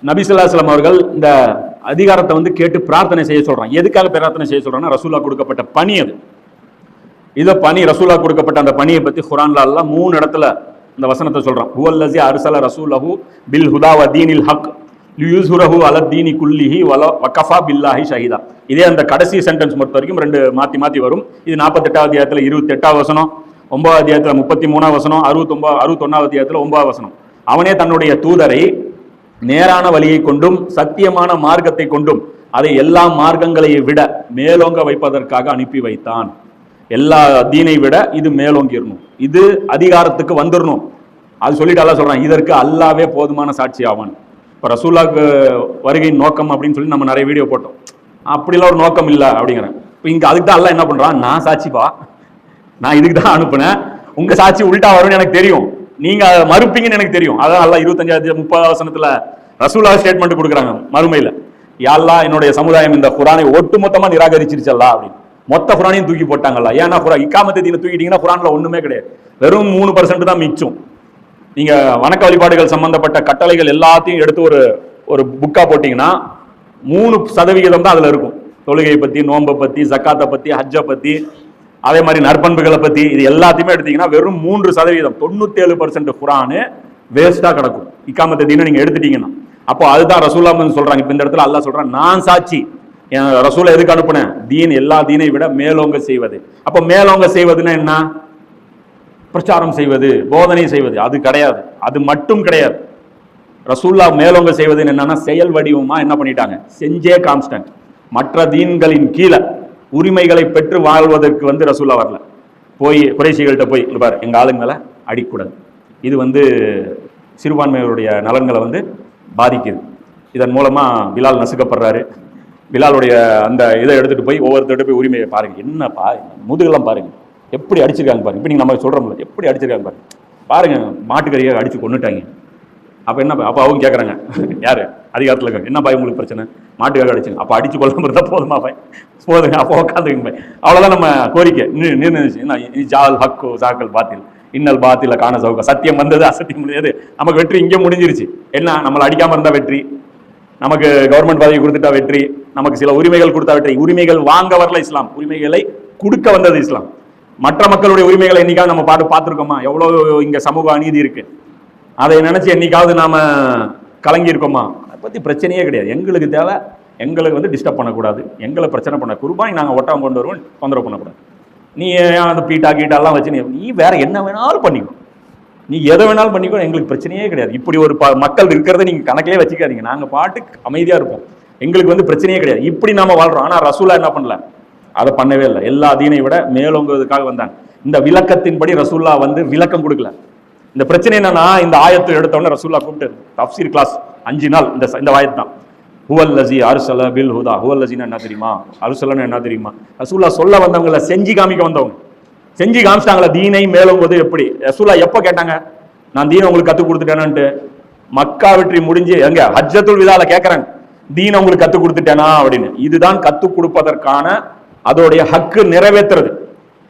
நபி ஸல்லல்லாஹு அலைஹி வஸல்லம் அவர்கள் இந்த அதிகாரத்தை வந்து கேட்டு பிரார்த்தனை செய்ய சொல்றாங்க. எதுக்காக பிரார்த்தனை செய்ய சொல்றாங்கன்னா, ரசூலா கொடுக்கப்பட்ட பணி அது. இத பணி ரசூலா கொடுக்கப்பட்ட அந்த பணியை பத்தி குர்ஆன்ல அல்லாஹ் 3 இடத்துல இந்த வசனத்தை சொல்றான். ஹுவல்லஸி அர்ஸல ரசூலஹு பில் ஹுதா வ தீனில் ஹக் லியுஸ்ஹிரஹு அலா தீனி குல்லிஹி வகஃபா பில்லாஹி ஷஹீதா. இதே அந்த கடைசி சென்டென்ஸ் பொறுத்த வரைக்கும் 2 மாத்தி வரும். இது 48வது அத்தியாயத்துல 28வது வசனம், 9வது அத்தியாயத்துல 33வது வசனம், 61வது அத்தியாயத்துல 9வது வசனம். அவனே தன்னுடைய தூதரை நேரான வழியை கொண்டும் சத்தியமான மார்க்கத்தை கொண்டும் அதை எல்லா மார்க்கங்களை விட மேலோங்க வைப்பதற்காக அனுப்பி வைத்தான். எல்லா தீனை விட இது மேலோங்கிடணும், இது அதிகாரத்துக்கு வந்துடணும். அது சொல்லிட்டு அல்லாஹ் சொல்றான், இதற்கு அல்லாவே போதுமான சாட்சி ஆவான். இப்போ ரசூலுல்லாஹ்க்கு வருகையின் நோக்கம் அப்படின்னு சொல்லி நம்ம நிறைய வீடியோ போட்டோம். அப்படிலாம் ஒரு நோக்கம் இல்லை அப்படிங்கிறேன். இப்போ இங்கே அதுக்கு தான் அல்லாஹ் என்ன பண்றான், நான் சாட்சிப்பா, நான் இதுக்கு தான் அனுப்புனேன், உங்க சாட்சி உள்டா வரும்னு எனக்கு தெரியும், நீங்க மறுப்பீங்கன்னு எனக்கு தெரியும். அதான் அல்லாஹ் 25-30 வசனத்துல ரசூலுல்லாஹ் ஸ்டேட்மெண்ட் கொடுக்குறாங்க மறுமையில. யா அல்லாஹ், என்னுடைய சமுதாயம் இந்த குர்ஆனை ஒட்டுமொத்தமா நிராகரிச்சிருச்சல்லா அப்படின்னு. மொத்த குர்ஆனையும் தூக்கி போட்டாங்கல்ல. ஏன்னா இக்காமத்தை தீனை தூக்கிட்டீங்கன்னா குர்ஆன்ல ஒண்ணுமே கிடையாது, வெறும் 3% தான் மிச்சம். நீங்க வணக்க வழிபாடுகள் சம்பந்தப்பட்ட கட்டளைகள் எல்லாத்தையும் எடுத்து ஒரு புக்கா போட்டீங்கன்னா 3% தான் அதுல இருக்கும். தொழுகையை பத்தி, நோன்பை பத்தி, ஜக்காத்தை பத்தி, ஹஜ்ஜை பத்தி, அதே மாதிரி நற்பண்புகளை பத்தி, இது எல்லாத்தையுமே எடுத்தீங்கன்னா வெறும் 3%. 97% குர்ஆன் வேஸ்டா கிடக்கும் இக்காமத்தை தீனை நீங்க எடுத்துட்டீங்கன்னா. அப்போ அதுதான் ரசூலுல்லாஹ் சொல்றாங்க. இப்ப இந்த இடத்துல அல்லாஹ் சொல்றான், நான் சாட்சி. ரசூலை எதுக்கு அனுப்புனேன், தீன் எல்லா தீனை விட மேலோங்க செய்வது. அப்ப மேலோங்க செய்வதுன்னா என்ன, பிரச்சாரம் செய்வது, போதனை செய்வது, அது கிடையாது, அது மட்டும் கிடையாது. ரசூலுல்லாஹ் மேலோங்க செய்வது என்னன்னா செயல் வடிவமா என்ன பண்ணிட்டாங்க, செஞ்சே கான்ஸ்டன்ட். மற்ற தீன்களின் கீழே உரிமைகளை பெற்று வாழ்வதற்கு வந்து ரசூலுல்லாஹ் வரல. போய் குறைஷிகள்கிட்ட போய் பாரு, எங்க ஆளுங்க மேல அடிக்கூடாது, இது வந்து சிறுபான்மையுடைய நலன்களை வந்து பாதிக்குது. இதன் மூலமா பிலால் நசுக்கப்படுறாரு. பிலாலுடைய அந்த இதை எடுத்துட்டு போய் ஒவ்வொருத்தருட்டு போய் உரிமையை பாருங்க, என்னப்பா முதுகெல்லாம் பாருங்க எப்படி அடிச்சிருக்காங்க பாருங்க. இப்போ நீங்க நம்ம சொல்றோம்ல எப்படி அடிச்சிருக்காங்க பாருங்க, பாருங்க மாட்டுக்கறியை அடிச்சு கொண்டுட்டாங்க. அப்ப என்ன, அப்ப அவங்க கேட்கறாங்க, யாரு அதிகாரத்துல இருக்காங்க, என்னப்பா உங்களுக்கு பிரச்சனை, மாட்டுக்காக அடிச்சுங்க. அப்ப அடிச்சு கொள்ளாம இருந்தா போதுமா பாய், போதுங்க, அப்போ உட்காந்துங்க பாய், அவ்வளவுதான் நம்ம கோரிக்கை. ஜால் ஹக்கு சாக்கல் பாத்தில் இன்னல் பாத்தில காண சவுக. சத்தியம் வந்தது, அசத்தியம் முடியாது, நமக்கு வெற்றி இங்கே முடிஞ்சிருச்சு. என்ன, நம்மளை அடிக்காம இருந்தா வெற்றி, நமக்கு கவர்மெண்ட் பதவி கொடுத்துட்டா வெற்றி, நமக்கு சில உரிமைகள் கொடுத்தா வெற்றி. உரிமைகள் வாங்க வரல இஸ்லாம், உரிமைகளை கொடுக்க வந்தது இஸ்லாம். மற்ற மக்களுடைய உரிமைகளை என்னைக்காவது நம்ம பார்த்துருக்கோமா? எவ்வளவு இங்க சமூக அநீதி இருக்கு, அதை நினைச்சு என்னைக்காவது நாம கலங்கி இருக்கோமா? அதை பத்தி பிரச்சனையே கிடையாது. எங்களுக்கு தேவை, எங்களுக்கு வந்து டிஸ்டர்ப் பண்ணக்கூடாது, எங்களை பிரச்சனை பண்ண குர்பானி நாங்கள் ஒட்டாம கொண்டு வருவோம், தொந்தரவு பண்ணக்கூடாது. நீ அந்த பீட்டா கீட்டாலாம் வச்சு நீ வேற என்ன வேணாலும் பண்ணிக்கோ, நீ எதை வேணாலும் பண்ணிக்கோ, எங்களுக்கு பிரச்சனையே கிடையாது. இப்படி ஒரு மக்கள் இருக்கிறத நீங்க கணக்கிலே வச்சுக்காதீங்க, நாங்க பாட்டுக்கு அமைதியா இருப்போம், எங்களுக்கு வந்து பிரச்சனையே கிடையாது. இப்படி நாம வாழ்றோம். ஆனா ரசூலா என்ன பண்ணல, அதை பண்ணவே இல்லை. எல்லா தீனை விட மேலோங்குவதற்காக வந்தாங்க. இந்த விளக்கத்தின்படி ரசூல்லா வந்து விளக்கம் கொடுக்கல. இந்த பிரச்சனை என்னன்னா, இந்த ஆயத்தை எடுத்தோடனே ரசூல்லா கூப்பிட்டு தஃப்சீர் கிளாஸ் 5 நாள் இந்த ஆயத்து தான். ஹுவல்லஸி அர்ஸல பில் ஹுதா. ஹுவல்லஸின்னா என்ன தெரியுமா, அர்ஸலன்னா என்ன தெரியுமா? ரசூல்லா சொல்ல வந்தவங்களை செஞ்சு காமிக்க வந்தவங்க, செஞ்சு காமிச்சிட்டாங்களா தீனை மேலோங்குவது எப்படி. ரசூல்லா எப்போ கேட்டாங்க, நான் தீனை உங்களுக்கு கற்றுக் கொடுத்துட்டேனான்ட்டு? மக்கா வெற்றி முடிஞ்சு எங்க ஹஜ்ஜத்துல் விதால கேட்கறாங்க, தீனை உங்களுக்கு கற்றுக் கொடுத்துட்டேனா அப்படின்னு. இதுதான் கற்றுக் கொடுப்பதற்கான அதோடைய ஹக்கு நிறைவேற்றுறது.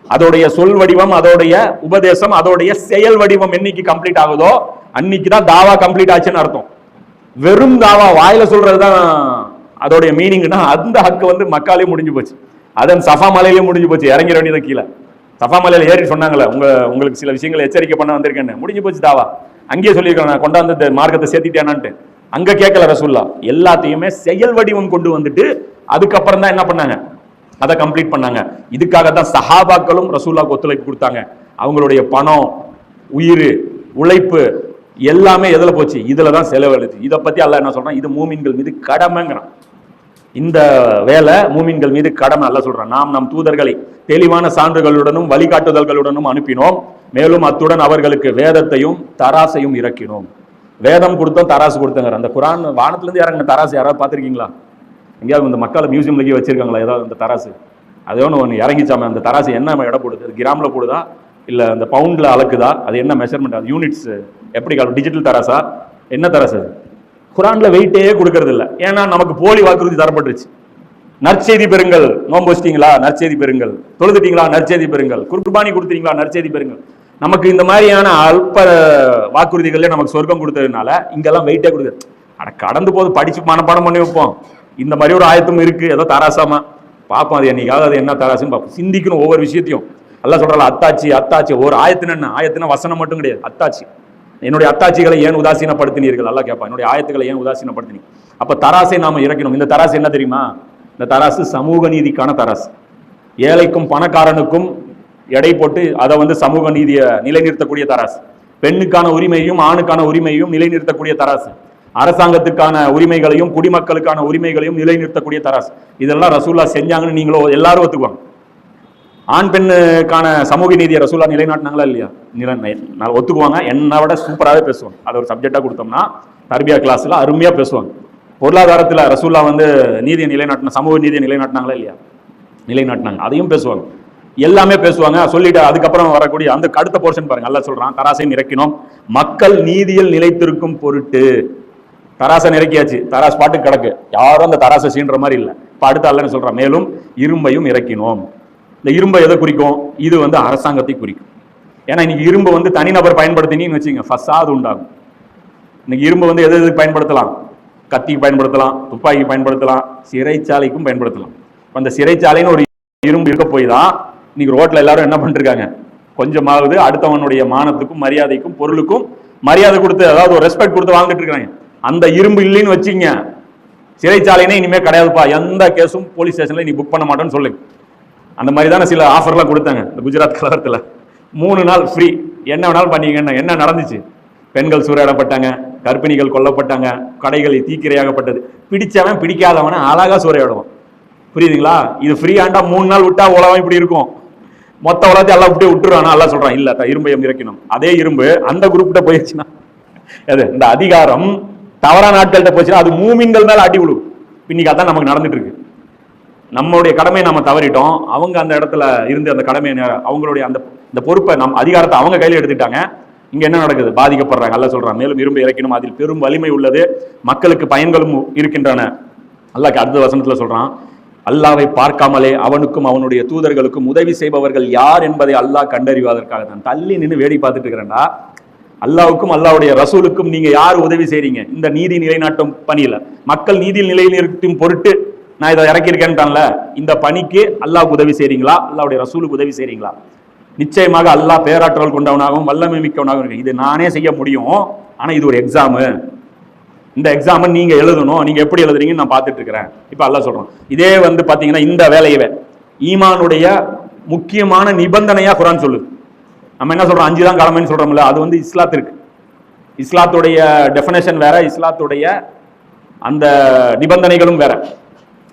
அதோடைய சொல் வடிவம், அதோடைய உபதேசம், அதோடைய செயல் வடிவம் என்னைக்கு கம்ப்ளீட் ஆகுதோ அன்னைக்கு தான் தாவா கம்ப்ளீட் ஆச்சுன்னு அர்த்தம். வெறும் தாவா வாயில சொல்றதுதான் அதோடைய மீனிங்னா, அந்த ஹக்கு வந்து மக்காலே முடிஞ்சு போச்சு, அதன் சஃபா மலையிலே முடிஞ்சு போச்சு. இறங்கிற வேண்டியதான் கீழே. சஃபா மலையில ஏறி சொன்னாங்களே, உங்களுக்கு சில விஷயங்களை எச்சரிக்கை பண்ண வந்திருக்கேன்னு, முடிஞ்சு போச்சு தாவா. அங்கேயே சொல்லியிருக்கேன், நான் கொண்டாந்து மார்க்கத்தை சேர்த்திட்டேனான்ட்டு. அங்க கேட்கல ரசூல்லா, எல்லாத்தையுமே செயல் வடிவம் கொண்டு வந்துட்டு அதுக்கப்புறம் தான் என்ன பண்ணாங்க, அதை கம்ப்ளீட் பண்ணாங்க. இதுக்காகத்தான் சஹாபாக்களும் ரசூலுல்லாஹ்க்கு ஒத்துழைப்பு கொடுத்தாங்க. அவங்களுடைய பணம், உயிர், உழைப்பு எல்லாமே எதுல போச்சு, இதுல தான் செலவழிச்சு. இதை பத்தி அல்லாஹ் என்ன சொல்றான், இது மூமின்கள் மீது கடமைங்கிறான். இந்த வேலை மூமின்கள் மீது கடமை. அல்லாஹ் சொல்றான், நாம் நம் தூதர்களை தெளிவான சான்றுகளுடனும் வழிகாட்டுதல்களுடனும் அனுப்பினோம், மேலும் அத்துடன் அவர்களுக்கு வேதத்தையும் தராசையும் இறக்கினோம். வேதம் கொடுத்தோம், தராசு கொடுத்தோங்கிற அந்த குர்ஆன் வானத்துல இருந்து இறங்கின தராசு யாராவது பார்த்திருக்கீங்களா? எங்கேயாவது இந்த மக்களை மியூசியம்லயே வச்சிருக்காங்களா ஏதாவது அந்த தராசு? அதே ஒன்று இறங்கிச்சாம, அந்த தராசு என்ன இடம் போடுது, கிராம்ல போடுதா இல்லை அந்த பவுண்ட்ல அளக்குதா, அது என்ன மெஷர்மெண்ட், அது யூனிட்ஸ் எப்படி காணும், டிஜிட்டல் தராசா என்ன தராசு? குர்ஆன்ல வெயிட்டே கொடுக்கறது இல்லை. ஏன்னா நமக்கு போலி வாக்குறுதி தரப்பட்டுருச்சு. நற்செய்தி பெறுங்கள், நோன்பு வச்சிட்டீங்களா நற்செய்தி பெறுங்கள், தொழுதுட்டீங்களா நற்செய்தி பெறுங்கள், குர்பானி கொடுத்தீங்களா நற்செய்தி பெறுங்கள். நமக்கு இந்த மாதிரியான அல்ப வாக்குறுதிகளே நமக்கு சொர்க்கம் கொடுத்ததுனால இங்கெல்லாம் வெயிட்டே கொடுக்குது. கடந்து போது படிச்சு மனப்பாடம் பண்ணி வைப்போம். இந்த மாதிரி ஒரு ஆயத்தும் இருக்கு, ஏதோ தராசாமா பார்ப்போம், அது என்னைக்காவது அது என்ன தராசுன்னு பார்ப்போம். சிந்திக்கணும் ஒவ்வொரு விஷயத்தையும். அல்ல சொல்றாள் அத்தாட்சி அத்தாட்சி. ஒரு ஆயத்தின் என்ன? ஆயத்தின வசனம் மட்டும் கிடையாது, அத்தாட்சி. என்னுடைய அத்தாட்சிகளை ஏன் உதாசீனப்படுத்தினீர்கள்? அல்ல கேட்பான், என்னுடைய ஆயத்துக்களை ஏன் உதாசீனப்படுத்தினீங்க? அப்ப தராசை நாம இறக்கணும். இந்த தராசு என்ன தெரியுமா? இந்த தராசு சமூக நீதிக்கான தராசு. ஏழைக்கும் பணக்காரனுக்கும் எடை போட்டு அதை வந்து சமூக நீதியை நிலைநிறுத்தக்கூடிய தராசு. பெண்ணுக்கான உரிமையும் ஆணுக்கான உரிமையும் நிலைநிறுத்தக்கூடிய தராசு. அரசாங்கத்துக்கான உரிமைகளையும் குடிமக்களுக்கான உரிமைகளையும் நிலைநிறுத்தக்கூடிய தராசு. இதெல்லாம் ரசூல்லா செஞ்சாங்கன்னு நீங்களோ எல்லாரும் ஒத்துக்குவாங்க. ஆண் பெண்ணுக்கான சமூக நீதியை ரசூல்லா நிலைநாட்டினாங்களா இல்லையா? ஒத்துக்குவாங்க. என்னை விட சூப்பராகவே பேசுவாங்க. அதை ஒரு சப்ஜெக்டா கொடுத்தோம்னா தர்பியா கிளாஸ்ல அருமையா பேசுவாங்க. பொருளாதாரத்துல ரசூல்லா வந்து நீதியை நிலைநாட்டின, சமூக நீதியை நிலைநாட்டினாங்களா இல்லையா? நிலைநாட்டினாங்க. அதையும் பேசுவாங்க, எல்லாமே பேசுவாங்க. சொல்லிட்டு அதுக்கப்புறம் வரக்கூடிய அந்த அடுத்த போர்ஷன் பாருங்க. அல்லாஹ் சொல்றான், தராசை இறக்கினோம் மக்கள் நீதியில் நிலைத்திருக்கும் பொருட்டு. தராசை இறக்கியாச்சு, தராசு பாட்டுக்கு கிடக்கு, யாரும் அந்த தராசை சீன்ற மாதிரி இல்லை. இப்ப அடுத்த அல்லாஹ் சொல்றான், மேலும் இரும்பையும் இறக்கினோம். இந்த இரும்பை எதை குறிக்கும்? இது வந்து அரசாங்கத்தை குறிக்கும். ஏன்னா இன்னைக்கு இரும்பு வந்து தனிநபர் பயன்படுத்தினீங்கன்னு வச்சுங்க, ஃபசாது உண்டாகும். இன்னைக்கு இரும்பு வந்து எது எதுக்கு பயன்படுத்தலாம்? கத்திக்கு பயன்படுத்தலாம், துப்பாக்கி பயன்படுத்தலாம், சிறைச்சாலைக்கும் பயன்படுத்தலாம். அந்த சிறைச்சாலைன்னு ஒரு இரும்பு இருக்க போய் தான் இன்னைக்கு ரோட்ல எல்லாரும் என்ன பண்ணிருக்காங்க, கொஞ்சமாவது அடுத்தவனுடைய மானத்துக்கும் மரியாதைக்கும் பொருளுக்கும் மரியாதை கொடுத்து, அதாவது ஒரு ரெஸ்பெக்ட் கொடுத்து வாழ்ந்துட்டு இருக்காங்க. அந்த இரும்பு இல்லைன்னு வச்சுங்க, சிறைச்சாலைனே இனிமே கிடையாதுப்பா, எந்த கேஸும் போலீஸ் ஸ்டேஷன்ல நீ புக் பண்ண மாட்டேன்னு சொல்லுங்க. அந்த மாதிரி தானே சில ஆஃபர்லாம் கொடுத்தாங்க இந்த குஜராத் கலவரத்தில். 3 நாள் ஃப்ரீ, என்ன வேணாலும் பண்ணிக்கங்க. என்ன நடந்துச்சு? பெண்கள் சூறையாடப்பட்டாங்க, கர்ப்பிணிகள் கொல்லப்பட்டாங்க, கடைகள் தீக்கிரையாகப்பட்டது. பிடிச்சவன் பிடிக்காதவன அழகா சூறையாடுவான். புரியுதுங்களா? இது ஃப்ரீ ஆண்டா 3 நாள் விட்டா உலகம் இப்படி இருக்கும், மொத்த உலகத்தை எல்லாம் அப்படியே விட்டுருவானா? எல்லாம் சொல்றான் இல்ல இரும்பையும் இறக்கணும். அதே இரும்பு அந்த குரூப்கிட்ட போயிடுச்சுன்னா, அது இந்த அதிகாரம் தவறான நாட்கள்கிட்ட போச்சுன்னா அது மூமின்கள் மேல அடி விழுவும். இன்னைக்கு அதான் நமக்கு நடந்துட்டு இருக்கு. நம்மளுடைய கடமையை நம்ம தவறிட்டோம், அவங்க அந்த இடத்துல இருந்து அந்த கடமையை, அவங்களுடைய அந்த பொறுப்பை, நம் அதிகாரத்தை அவங்க கையில எடுத்துட்டாங்க. இங்க என்ன நடக்குது? பாதிக்கப்படுறாங்க. அல்லாஹ் சொல்றான், மேலும் இரும்பு இறக்கணும், அதில் பெரும் வலிமை உள்ளது, மக்களுக்கு பயன்களும் இருக்கின்றன. அல்லாஹ் அடுத்த வசனத்துல சொல்றான், அல்லாவை பார்க்காமலே அவனுக்கும் அவனுடைய தூதர்களுக்கும் உதவி செய்பவர்கள் யார் என்பதை அல்லாஹ் கண்டறிவதற்காக தான். தள்ளி நின்று வேடி பார்த்துட்டு இருக்கிறேன்டா. அல்லாவுக்கும் அல்லாவுடைய ரசூலுக்கும் நீங்க யார் உதவி செய்றீங்க? இந்த நீதி நிலைநாட்டும் பணியில, மக்கள் நீதியில் நிலைநிறுத்தும் பொருட்டு நான் இதை இறக்கியிருக்கேன்ட்டான்ல, இந்த பணிக்கு அல்லாஹ்வுக்கு உதவி செய்றீங்களா, அல்லாவுடைய ரசூலுக்கு உதவி செய்றீங்களா? நிச்சயமாக அல்லாஹ் பேராற்றல் கொண்டவனாகவும் வல்லமை மிக்கவனாகவும் இருக்கு. இது நானே செய்ய முடியும், ஆனா இது ஒரு எக்ஸாமு. இந்த எக்ஸாம் நீங்க எழுதணும். நீங்க எப்படி எழுதுறீங்கன்னு நான் பார்த்துட்டு இருக்கிறேன். இப்ப அல்லாஹ் சொல்றோம், இதே வந்து பாத்தீங்கன்னா இந்த வேலையவே ஈமானுடைய முக்கியமான நிபந்தனையா குர்ஆன் சொல்லுது. நம்ம என்ன சொல்றோம், 5 தான் கடமைன்னு சொல்றோம்ல, அது வந்து இஸ்லாத்திற்கு, இஸ்லாத்துடைய டெஃபினேஷன் வேற, இஸ்லாத்துடைய அந்த நிபந்தனைகளும் வேற.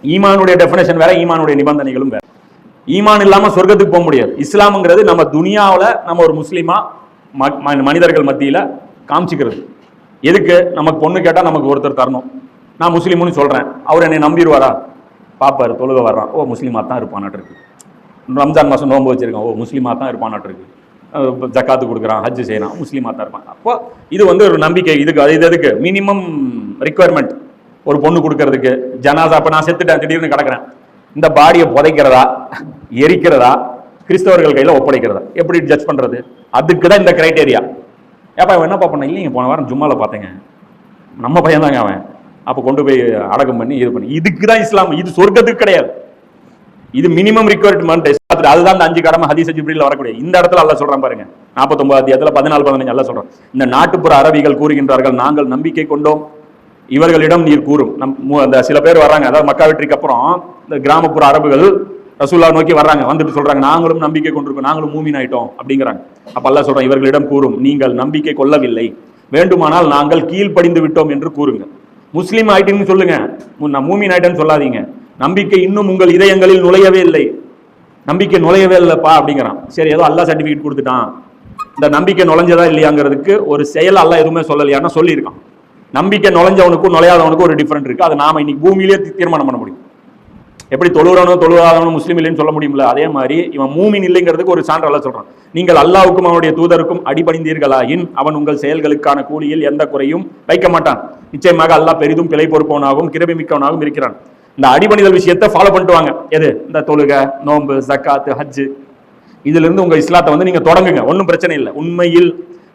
ஈமானுடைய டெஃபினேஷன் வேற, ஈமானுடைய நிபந்தனைகளும் வேற. ஈமான் இல்லாம சொர்க்கத்துக்கு போக முடியாது. இஸ்லாம்ங்கிறது நம்ம துனியாவில் நம்ம ஒரு முஸ்லீமா மனிதர்கள் மத்தியில காமிச்சுக்கிறது. எதுக்கு? நமக்கு பொண்ணு கேட்டா நமக்கு ஒருத்தர் தரணும். நான் முஸ்லீம்னு சொல்றேன், அவர் என்னை நம்பிடுவாரா? பாப்பாரு, தொழுக வர்றான், ஓ முஸ்லீமா தான் இருப்பானாட்டு இருக்கு. ரம்ஜான் மாசம் நோன்பு வச்சிருக்கான், ஓ முஸ்லீமா தான் இருப்பானாட்டு இருக்கு. ஜக்காத்து கொடுக்குறான், ஹஜ் செய்யறான், முஸ்லீமா தான் இருப்பான். அப்போ இது வந்து ஒரு நம்பிக்கை. இதுக்கு அது எதுக்கு? மினிமம் ரிக்குவயர்மெண்ட் ஒரு பொண்ணு கொடுக்கறதுக்கு. ஜனாசா, அப்ப நான் செத்துட்டேன், திடீர்னு கிடக்குறேன், இந்த பாடியை புதைக்கிறதா, எரிக்கிறதா, கிறிஸ்தவர்கள் கையில ஒப்படைக்கிறதா, எப்படி ஜட்ஜ் பண்றது? அதுக்கு தான் இந்த கிரைட்டேரியா. ஏப்பா அவன் என்னப்பா பண்ண? இல்லைங்க, போன வாரம் ஜும்மால பார்த்தேங்க, நம்ம பையன் தாங்க அவன், அப்ப கொண்டு போய் அடக்கம் பண்ணி இது பண்ணி. இதுக்கு தான் இஸ்லாம். இது சொர்க்கத்துக்கு கிடையாது, இது மினிமம் ரிக்வயர்மெண்ட். அதுதான் அந்த 5 கடமை ஹதீஸ் ஜிப்ரீல்ல வரக்கூடிய. இந்த இடத்துல அல்லாஹ் சொல்றான் பாருங்க, 49 அத்தியாயத்துல 14-15 அல்லாஹ் சொல்றான், இந்த நாட்டுப்புற அரபிகள் கூறுகின்றார்கள், நாங்கள் நம்பிக்கை கொண்டோம், இவர்களிடம் நீர் கூறும். அந்த சில பேர் வர்றாங்க, அதாவது மக்கா வெற்றிக்கு அப்புறம் இந்த கிராமப்புற அரபுகள் ரசூலுல்லாஹ் நோக்கி வர்றாங்க, வந்துட்டு சொல்றாங்க, நாங்களும் நம்பிக்கை கொண்டிருக்கோம், நாங்களும் மூமின் ஆயிட்டோம் அப்படிங்கிறாங்க. அப்ப அல்லாஹ் சொல்றான், இவர்களிடம் கூறும், நீங்கள் நம்பிக்கை கொள்ளவில்லை, வேண்டுமானால் நாங்கள் கீழ்ப்படிந்து விட்டோம் என்று கூறுங்க. முஸ்லீம் ஆயிட்டேன்னு சொல்லுங்க, நான் மூமின் ஆயிட்டேன்னு சொல்லாதீங்க. நம்பிக்கை இன்னும் உங்கள் இதயங்களில் நுழையவே இல்லை, நம்பிக்கை நுழையவே இல்லைப்பா அப்படிங்கிறான். சரி, ஏதோ அல்லாஹ் சர்டிபிகேட் கொடுத்துட்டான், இந்த நம்பிக்கை நுழைஞ்சதா இல்லையாங்கிறதுக்கு ஒரு செயல் அல்லாஹ் எதுவுமே சொல்லலையான்னு சொல்லியிருக்கான். நம்பிக்கை நுழைஞ்சவனுக்கும் நுழையாதவனுக்கும் ஒரு டிஃபரெண்ட் இருக்கு. அதை நாம இன்னைக்கு பூமியிலே தீர்மானம் பண்ண முடியும். எப்படி தொழுகிறவனும் தொழுவாதவனும் முஸ்லீம் இல்லைன்னு சொல்ல முடியும்ல, அதே மாதிரி இவன் மூமின் இல்லைங்கிறதுக்கு ஒரு சான்று அல்லாஹ் சொல்றான். நீங்கள் அல்லாஹ்வுக்கும் அவனுடைய தூதருக்கும் அடிபணிந்தீர்களாயின் அவன் உங்கள் செயல்களுக்கான கூலியில் எந்த குறையும் வைக்க மாட்டான். நிச்சயமாக அல்லாஹ் பெரிதும் பிழை பொறுப்பவனாகவும் கிருபை மிக்கவனாகவும் இருக்கிறான். இந்த அடிபணிதல் விஷயத்தை ஃபாலோ பண்ணிட்டு வாங்க. எது? இந்த தொழுகை, நோன்பு, ஜக்காத்து, ஹஜ், இதுல இருந்து உங்க இஸ்லாத்தை வந்து நீங்க தொடங்குங்க, ஒன்றும் பிரச்சனை இல்லை. உண்மையில்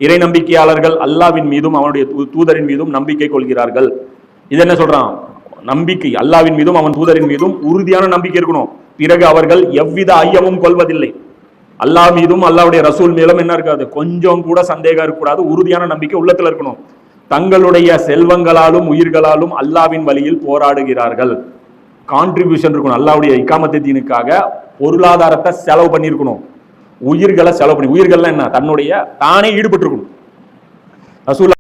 இறை நம்பிக்கையாளர்கள் அல்லாஹ்வின் மீதும் அவனுடைய தூதரின் மீதும் நம்பிக்கை கொள்கிறார்கள். இது என்ன சொல்றான்? நம்பிக்கை அல்லாவின் மீதும் அவன் தூதரின் மீதும் உறுதியான நம்பிக்கை இருக்கணும். பிறகு அவர்கள் எவ்வித ஐயமும் கொள்வதில்லை. அல்லாஹ் மீதும் அல்லாஹ்வுடைய ரசூல் மேலும் என்ன இருக்காது, கொஞ்சம் கூட சந்தேகம் இருக்கக்கூடாது, உறுதியான நம்பிக்கை உள்ளத்துல இருக்கணும். தங்களுடைய செல்வங்களாலும் உயிர்களாலும் அல்லாவின் வழியில் போராடுகிறார்கள். கான்ட்ரிபியூஷன் இருக்கணும். அல்லாஹ்வுடைய இக்காமத்து தீனுக்காக பொருளாதாரத்தை செலவு பண்ணியிருக்கணும், உயிர்களை செலவு பண்ணி, உயிர்கள்லாம் என்ன, தானே ஈடுபட்டு இருக்கணும். ரசூல்